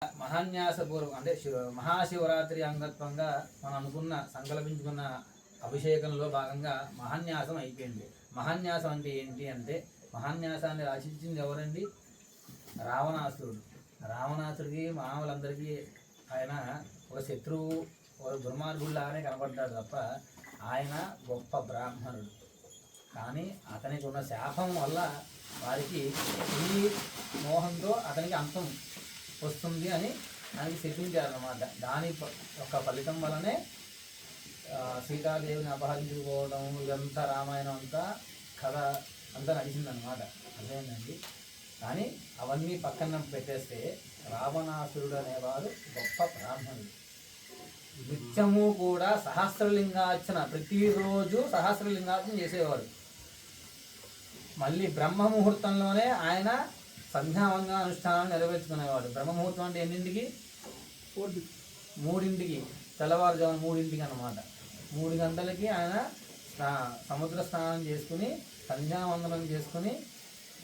మహాన్యాసపూర్వం అంటే మహాశివరాత్రి అంగత్వంగా మనం అనుకున్న సంకల్పించుకున్న అభిషేకంలో భాగంగా మహాన్యాసం అయిపోయింది. మహాన్యాసం అంటే ఏంటి అంటే, మహాన్యాసాన్ని రచించింది ఎవరండి? రావణాసురుడు. రావణాసుడికి మానవులందరికీ ఆయన ఒక శత్రువు, ఒక దుర్మార్గుడిలాగానే కనబడ్డాడు తప్ప ఆయన గొప్ప బ్రాహ్మణుడు. కానీ అతనికి ఉన్న శాపం వల్ల వారికి ఈ మోహంతో అతనికి అంతం వస్తుంది అని ఆయనకి శపించారన్నమాట. దాని యొక్క ఫలితం వల్లనే సీతాదేవిని అపహరించుకోవడం, ఇదంతా రామాయణం అంతా కథ అంతా నడిచిందనమాట. అదేంటండి. కానీ అవన్నీ పక్కన పెట్టేస్తే రావణాసురుడు అనేవాడు గొప్ప బ్రాహ్మణుడు. నిత్యము కూడా సహస్రలింగార్చన, ప్రతిరోజు సహస్రలింగార్చన చేసేవాడు. మళ్ళీ బ్రహ్మముహూర్తంలోనే ఆయన సంధ్యావందన అనుష్ఠానాన్ని నెరవేర్చుకునేవాడు. బ్రహ్మముహూర్తం అంటే ఎన్నింటికి? 3ంటికి, తెల్లవారుజామున 3ంటికి అన్నమాట. 3 గంటలకి ఆయన సముద్ర స్నానం చేసుకుని సంధ్యావందనం చేసుకుని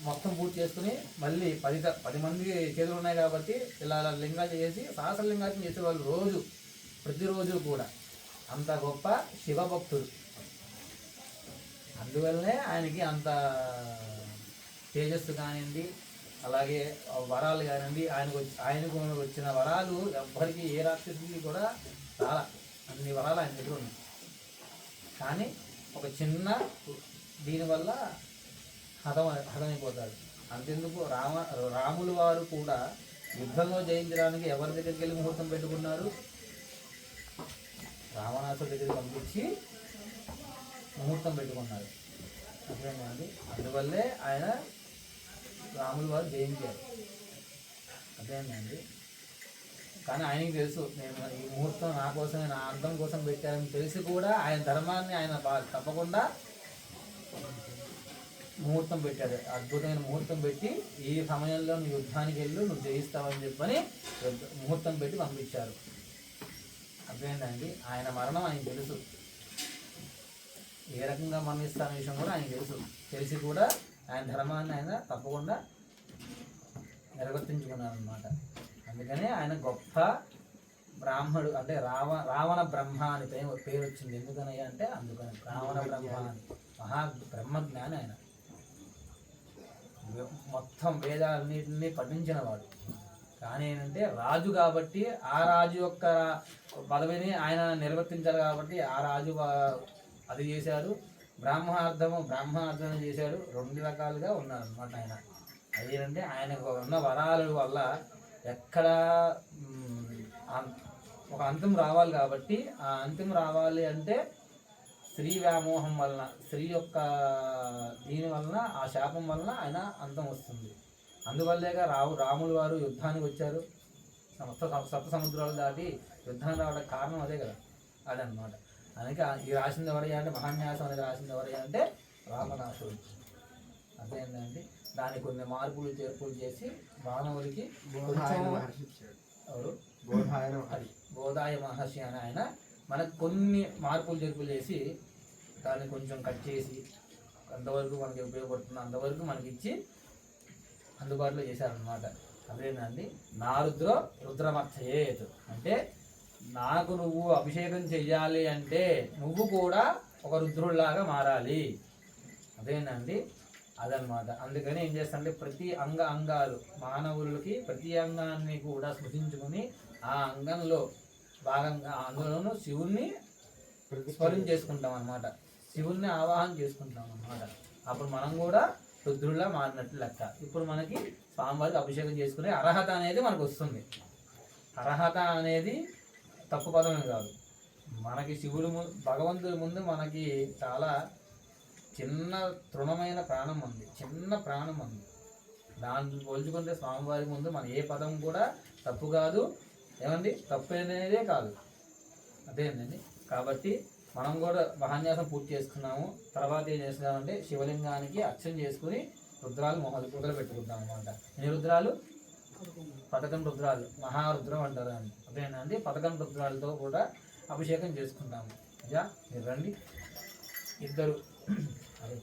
మొత్తం పూర్తి చేసుకుని మళ్ళీ 10 మంది చేతులు ఉన్నాయి కాబట్టి ఇలా లింగాలు చేసి సహస్రలింగార్చన చేసేవాళ్ళు రోజు, ప్రతిరోజు కూడా. అంత గొప్ప శివభక్తుడు. అందువల్లనే ఆయనకి అంత తేజస్సు కానివ్వండి, అలాగే వరాలు కానివ్వండి, ఆయనకు వచ్చిన వరాలు ఎవ్వరికి, ఏ రాక్షసుడికి కూడా చాలా అన్ని వరాలు ఆయన దగ్గర ఉన్నాయి. కానీ ఒక చిన్న దీనివల్ల హతమైపోతాడు. అంతెందుకు రాములు వారు కూడా యుద్ధంలో జయించడానికి ఎవరి దగ్గరికి వెళ్ళి ముహూర్తం పెట్టుకున్నారు? రావణాసుడి దగ్గరికి పంపించి ముహూర్తం పెట్టుకున్నారు. అర్థమైందండి. అందువల్లే ఆయన రాములు వారు జయించారు. అర్థమైందండి. కానీ ఆయనకి తెలుసు, నేను ఈ ముహూర్తం నా కోసమే, నా అర్థం కోసం పెట్టారని తెలిసి కూడా ఆయన ధర్మాన్ని ఆయన తప్పకుండా ముహూర్తం పెట్టాడు. అద్భుతమైన ముహూర్తం పెట్టి, ఈ సమయంలో నువ్వు యుద్ధానికి వెళ్ళు, నువ్వు జయిస్తావని చెప్పని ముహూర్తం పెట్టి పంపించారు. అర్థమైందండి. ఆయన మరణం ఆయన తెలుసు, ఏ రకంగా మరణిస్తాన విషయం కూడా ఆయన తెలుసు. తెలిసి కూడా ఆయన ధర్మాన్ని ఆయన తప్పకుండా నిర్వర్తించుకున్నారనమాట. అందుకనే ఆయన గొప్ప బ్రాహ్మడు. అంటే రావణ బ్రహ్మ అని పేరు వచ్చింది. ఎందుకని అంటే అందుకని రావణ బ్రహ్మ అని బ్రహ్మజ్ఞాని ఆయన. మొత్తం వేదాలన్నింటినీ పఠించినవాడు. కానీ ఏంటంటే రాజు కాబట్టి ఆ రాజు యొక్క పదవిని ఆయన నిర్వర్తించాలి కాబట్టి ఆ రాజు అది చేశాడు. బ్రాహ్మణార్థం చేశాడు. 2 రకాలుగా ఉన్నారనమాట ఆయన. అదేంటంటే ఆయనకు ఉన్న వరాల వల్ల ఎక్కడ ఒక అంతం రావాలి కాబట్టి, ఆ అంతం రావాలి అంటే స్త్రీ వ్యామోహం వలన, స్త్రీ యొక్క దీని వలన, ఆ శాపం వలన ఆయన అంతం వస్తుంది. అందువల్లేగా రాములు వారు యుద్ధానికి వచ్చారు. సప్త సముద్రాలు దాటి యుద్ధానికి రావడానికి కారణం అదే కదా, అదనమాట. అందుకే ఈ రాసింది ఎవరయ్యా అంటే, మహాన్యాసం అనేది రాసింది ఎవరయ్యా అంటే రావణాసురుడు. అదేంటండి. దానికి కొన్ని మార్పులు చేర్పులు చేసి మానవుడికి అది బోధాయ మహర్షి అని ఆయన మనకు కొన్ని మార్పులు చేర్పులు చేసి దాన్ని కొంచెం కట్ చేసి అంతవరకు మనకి ఉపయోగపడుతుంది అంతవరకు మనకి ఇచ్చి అందుబాటులో చేశారనమాట. అదేంటండి. నా రుద్రమర్థయేత్ అంటే, నాకు నువ్వు అభిషేకం చెయ్యాలి అంటే నువ్వు కూడా ఒక రుద్రుడిలాగా మారాలి. అదేనండి. అదనమాట. అందుకని ఏం చేస్తానంటే, ప్రతి అంగాలు మానవులకి ప్రతి అంగాన్ని కూడా స్మృతించుకుని ఆ అంగంలో భాగంగా అందులోనూ శివుణ్ణి స్మరణ చేసుకుంటాం అనమాట. శివుణ్ణి ఆవాహన చేసుకుంటాం అనమాట. అప్పుడు మనం కూడా రుద్రుడిలా మారినట్టు లెక్క. ఇప్పుడు మనకి స్వామివారికి అభిషేకం చేసుకునే అర్హత అనేది మనకు వస్తుంది. అర్హత అనేది తప్పు పదమే కాదు. మనకి భగవంతుడి ముందు మనకి చాలా చిన్న తృణమైన ప్రాణం ఉంది, చిన్న ప్రాణం ఉంది. దాన్ని పోల్చుకుంటే స్వామివారి ముందు మన ఏ పదం కూడా తప్పు కాదు. ఏమండి, తప్పు అనేదే కాదు. అదేంటండి. కాబట్టి మనం కూడా మహాన్యాసం పూర్తి చేసుకున్నాము. తర్వాత ఏం చేస్తున్నామంటే, శివలింగానికి అర్చన చేసుకుని రుద్రాలు మొదలు పెట్టుకుంటాం అన్నమాట. ఎన్ని రుద్రాలు? 11 రుద్రాలు, మహారుద్రం అంటారు అని. అదేనండి. 11 రుద్రాలతో కూడా అభిషేకం చేసుకుంటాము. అయ్యా మీరు రండి, ఇద్దరు. అదే